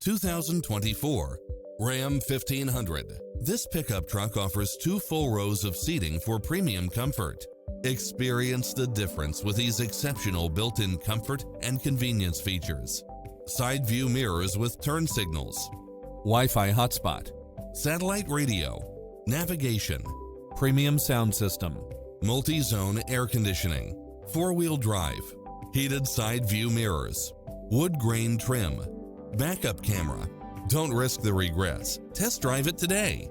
2024 Ram 1500. This pickup truck offers 2 full rows of seating for premium comfort. Experience the difference with these exceptional built-in comfort and convenience features. Side view mirrors with turn signals, Wi-Fi hotspot, satellite radio, navigation, premium sound system, multi-zone air conditioning, 4-wheel drive, heated side view mirrors, wood grain trim, backup camera. Don't risk the regrets. Test drive it today.